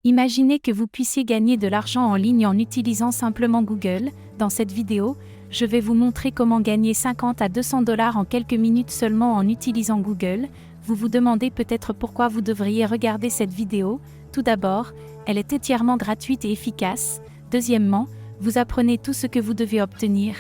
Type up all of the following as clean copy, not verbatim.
Imaginez que vous puissiez gagner de l'argent en ligne en utilisant simplement Google. Dans cette vidéo, je vais vous montrer comment gagner 50 à 200 $ en quelques minutes seulement en utilisant Google. Vous vous demandez peut-être pourquoi vous devriez regarder cette vidéo. Tout d'abord, elle est entièrement gratuite et efficace. Deuxièmement, vous apprenez tout ce que vous devez obtenir.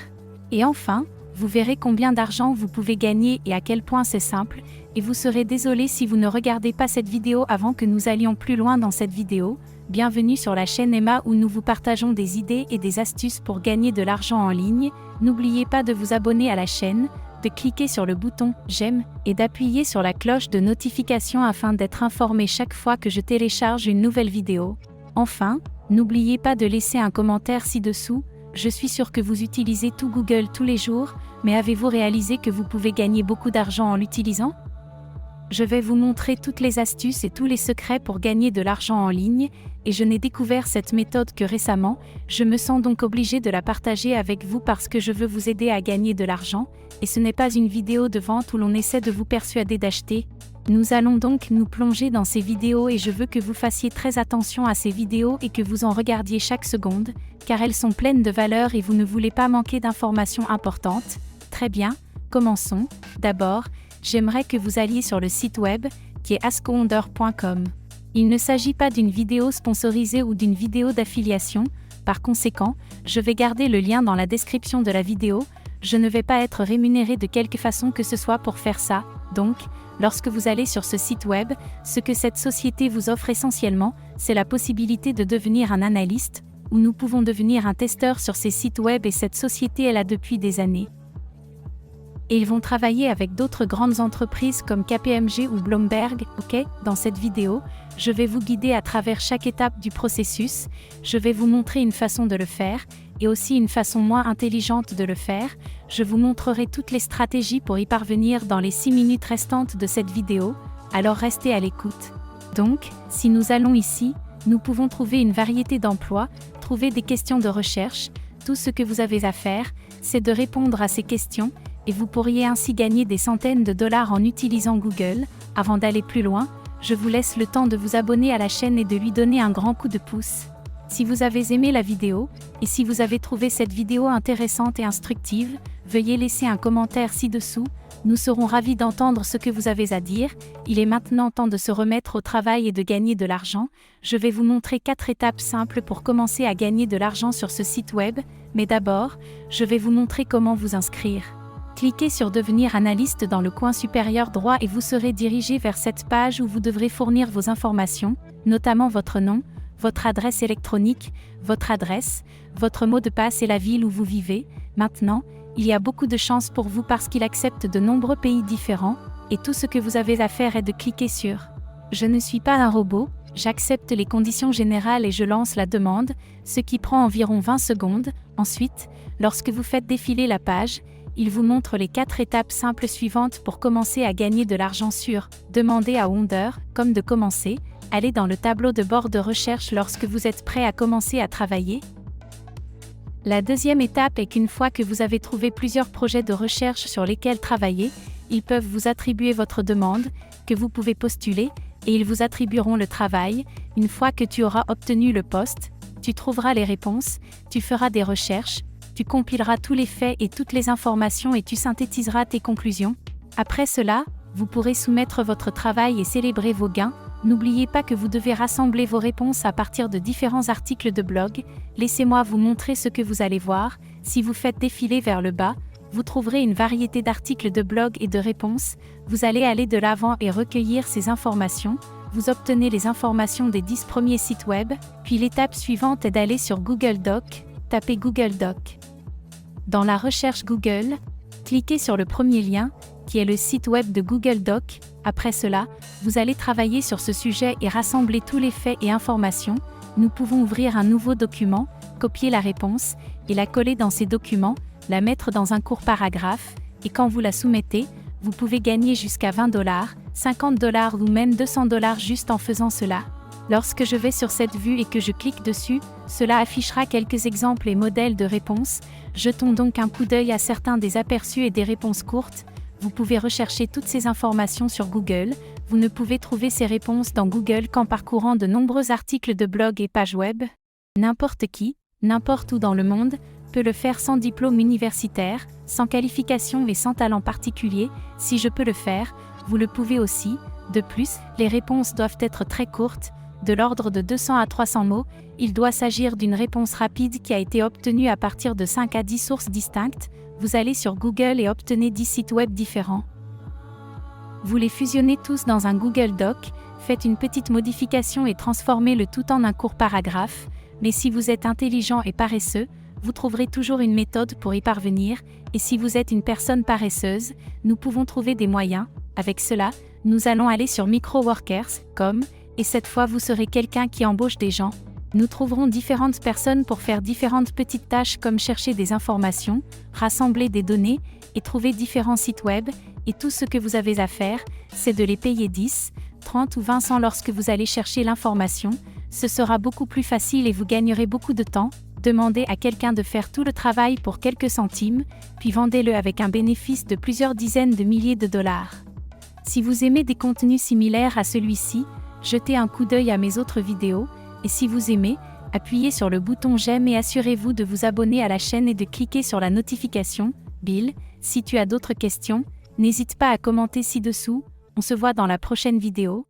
Et enfin, vous verrez combien d'argent vous pouvez gagner et à quel point c'est simple, et vous serez désolé si vous ne regardez pas cette vidéo avant que nous allions plus loin dans cette vidéo. Bienvenue sur la chaîne Emma où nous vous partageons des idées et des astuces pour gagner de l'argent en ligne. N'oubliez pas de vous abonner à la chaîne, de cliquer sur le bouton « J'aime » et d'appuyer sur la cloche de notification afin d'être informé chaque fois que je télécharge une nouvelle vidéo. Enfin, n'oubliez pas de laisser un commentaire ci-dessous. Je suis sûr que vous utilisez tout Google tous les jours, mais avez-vous réalisé que vous pouvez gagner beaucoup d'argent en l'utilisant ? Je vais vous montrer toutes les astuces et tous les secrets pour gagner de l'argent en ligne, et je n'ai découvert cette méthode que récemment. Je me sens donc obligée de la partager avec vous parce que je veux vous aider à gagner de l'argent, et ce n'est pas une vidéo de vente où l'on essaie de vous persuader d'acheter. Nous allons donc nous plonger dans ces vidéos et je veux que vous fassiez très attention à ces vidéos et que vous en regardiez chaque seconde, car elles sont pleines de valeur et vous ne voulez pas manquer d'informations importantes. Très bien, commençons. D'abord, j'aimerais que vous alliez sur le site web, qui est askowonder.com. Il ne s'agit pas d'une vidéo sponsorisée ou d'une vidéo d'affiliation, par conséquent, je vais garder le lien dans la description de la vidéo. Je ne vais pas être rémunéré de quelque façon que ce soit pour faire ça, donc, lorsque vous allez sur ce site web, ce que cette société vous offre essentiellement, c'est la possibilité de devenir un analyste, ou nous pouvons devenir un testeur sur ces sites web et cette société est là depuis des années. Et ils vont travailler avec d'autres grandes entreprises comme KPMG ou Bloomberg. Ok, dans cette vidéo, je vais vous guider à travers chaque étape du processus, je vais vous montrer une façon de le faire, et aussi une façon moins intelligente de le faire. Je vous montrerai toutes les stratégies pour y parvenir dans les 6 minutes restantes de cette vidéo, alors restez à l'écoute. Donc, si nous allons ici, nous pouvons trouver une variété d'emplois, trouver des questions de recherche. Tout ce que vous avez à faire, c'est de répondre à ces questions, et vous pourriez ainsi gagner des centaines de dollars en utilisant Google. Avant d'aller plus loin, je vous laisse le temps de vous abonner à la chaîne et de lui donner un grand coup de pouce. Si vous avez aimé la vidéo, et si vous avez trouvé cette vidéo intéressante et instructive, veuillez laisser un commentaire ci-dessous. Nous serons ravis d'entendre ce que vous avez à dire. Il est maintenant temps de se remettre au travail et de gagner de l'argent. Je vais vous montrer 4 étapes simples pour commencer à gagner de l'argent sur ce site web, mais d'abord, je vais vous montrer comment vous inscrire. Cliquez sur Devenir analyste dans le coin supérieur droit et vous serez dirigé vers cette page où vous devrez fournir vos informations, notamment votre nom, votre adresse électronique, votre mot de passe et la ville où vous vivez. Maintenant, il y a beaucoup de chance pour vous parce qu'il accepte de nombreux pays différents, et tout ce que vous avez à faire est de cliquer sur « Je ne suis pas un robot », j'accepte les conditions générales et je lance la demande, ce qui prend environ 20 secondes. Ensuite, lorsque vous faites défiler la page, il vous montre les 4 étapes simples suivantes pour commencer à gagner de l'argent sur « Demandez à Wonder », comme de commencer, allez dans le tableau de bord de recherche lorsque vous êtes prêt à commencer à travailler. La deuxième étape est qu'une fois que vous avez trouvé plusieurs projets de recherche sur lesquels travailler, ils peuvent vous attribuer votre demande, que vous pouvez postuler, et ils vous attribueront le travail. Une fois que tu auras obtenu le poste, tu trouveras les réponses, tu feras des recherches, tu compileras tous les faits et toutes les informations et tu synthétiseras tes conclusions. Après cela, vous pourrez soumettre votre travail et célébrer vos gains. N'oubliez pas que vous devez rassembler vos réponses à partir de différents articles de blog. Laissez-moi vous montrer ce que vous allez voir. Si vous faites défiler vers le bas, vous trouverez une variété d'articles de blog et de réponses. Vous allez aller de l'avant et recueillir ces informations. Vous obtenez les informations des 10 premiers sites web, puis l'étape suivante est d'aller sur Google Doc. Tapez Google Doc. Dans la recherche Google, cliquez sur le premier lien, qui est le site web de Google Doc. Après cela, vous allez travailler sur ce sujet et rassembler tous les faits et informations. Nous pouvons ouvrir un nouveau document, copier la réponse, et la coller dans ces documents, la mettre dans un court paragraphe, et quand vous la soumettez, vous pouvez gagner jusqu'à 20 $, 50 $ ou même 200 $ juste en faisant cela. Lorsque je vais sur cette vue et que je clique dessus, cela affichera quelques exemples et modèles de réponses. Jetons donc un coup d'œil à certains des aperçus et des réponses courtes. vous pouvez rechercher toutes ces informations sur Google. Vous ne pouvez trouver ces réponses dans Google qu'en parcourant de nombreux articles de blog et pages web. N'importe qui, n'importe où dans le monde, peut le faire sans diplôme universitaire, sans qualification et sans talent particulier. Si je peux le faire, vous le pouvez aussi. De plus, les réponses doivent être très courtes, de l'ordre de 200 à 300 mots. Il doit s'agir d'une réponse rapide qui a été obtenue à partir de 5 à 10 sources distinctes. Vous allez sur Google et obtenez 10 sites web différents. Vous les fusionnez tous dans un Google Doc, faites une petite modification et transformez le tout en un court paragraphe. Mais si vous êtes intelligent et paresseux, vous trouverez toujours une méthode pour y parvenir, et si vous êtes une personne paresseuse, nous pouvons trouver des moyens. Avec cela, nous allons aller sur microworkers.com, et cette fois vous serez quelqu'un qui embauche des gens. Nous trouverons différentes personnes pour faire différentes petites tâches comme chercher des informations, rassembler des données, et trouver différents sites web, et tout ce que vous avez à faire, c'est de les payer 10, 30 ou 20 cents lorsque vous allez chercher l'information. Ce sera beaucoup plus facile et vous gagnerez beaucoup de temps. Demandez à quelqu'un de faire tout le travail pour quelques centimes, puis vendez-le avec un bénéfice de plusieurs dizaines de milliers de dollars. Si vous aimez des contenus similaires à celui-ci, jetez un coup d'œil à mes autres vidéos, et si vous aimez, appuyez sur le bouton j'aime et assurez-vous de vous abonner à la chaîne et de cliquer sur la notification. Bill, si tu as d'autres questions, n'hésite pas à commenter ci-dessous. On se voit dans la prochaine vidéo.